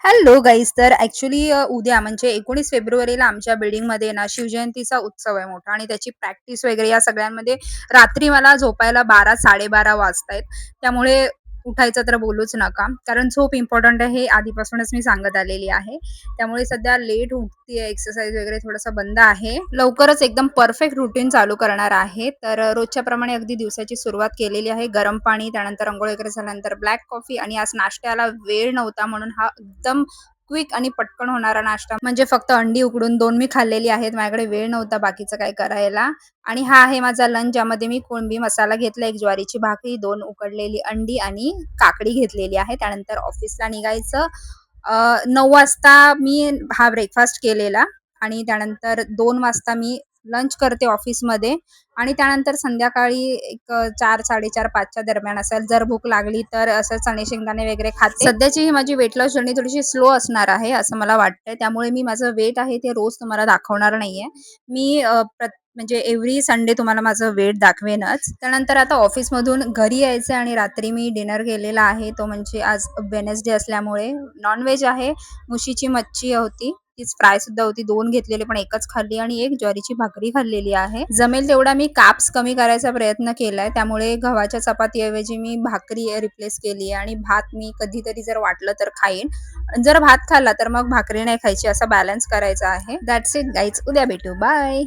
Hello guys. तर actually उद्या म्हणजे 19 फेब्रुवारीला आमच्या बिल्डिंगमध्ये ना शिवजयंतीचा उत्सव आहे मोठा आणि त्याची प्रॅक्टिस वगैरे या सगळ्यांमध्ये रात्री मला झोपायला 12-12:30 वाजतायत. त्यामुळे उठायचं तर बोलूच नका. कारण झोप इम्पोर्टंट आहे हे आधीपासूनच मी सांगत आलेली आहे. त्यामुळे सध्या लेट उठतेय, एक्सरसाइज वगैरे थोडंसं बंद आहे. लवकरच एकदम परफेक्ट रुटीन चालू करणार आहे. तर रोजच्या प्रमाणे अगदी दिवसाची सुरुवात केलेली आहे. गरम पाणी, त्यानंतर अंघोळ वगैरे झाल्यानंतर ब्लॅक कॉफी आणि आज नाश्त्याला वेळ नव्हता म्हणून हा एकदम क्विक आणि पटकन होणारा नाश्ता म्हणजे फक्त अंडी उकडून 2 मी खाल्लेली आहेत. माझ्याकडे वेळ नव्हता बाकीचं काही करायला. आणि हा आहे माझा लंच, ज्यामध्ये मी कोळंबी मसाला घेतला, 1 ज्वारीची भाकरी, 2 उकडलेली अंडी आणि काकडी घेतलेली आहे. त्यानंतर ऑफिसला निघायचं. 9 वाजता मी हा ब्रेकफास्ट केलेला आणि त्यानंतर 2 वाजता मी लंच करते ऑफिसमध्ये आणि त्यानंतर संध्याकाळी एक 4, 4:30, 5च्या दरम्यान असेल, जर भूक लागली तर असं चणे शेंगदाणे वगैरे खाते. सध्याची ही माझी वेट लॉस जर्नी थोडीशी स्लो असणार आहे असं मला वाटतंय. त्यामुळे मी माझं वेट आहे ते रोज तुम्हाला दाखवणार नाहीये. मी म्हणजे एव्हरी संडे तुम्हाला माझं वेट दाखवेनच. त्यानंतर आता ऑफिसमधून घरी यायचं आणि रात्री मी डिनर केलेला आहे. तो म्हणजे आज वेडनेसडे असल्यामुळे नॉन-व्हेज आहे. मुशीची मच्छी होती. तीच फ्राय सुद्धा होती. 2 घेतलेले पण एकच खाल्ली आणि 1 ज्वारीची भाकरी खाल्लेली आहे. जमेल तेवढा मी कार्ब्स कमी करायचा प्रयत्न केलाय. त्यामुळे गव्हाच्या चपातीऐवजी मी भाकरी रिप्लेस केली आहे आणि भात मी कधीतरी जर वाटलं तर खाईन. जर भात खाल्ला तर मग भाकरी नाही खायची, असा बॅलन्स करायचा आहे. That's it guys. उद्या भेटू. बाय.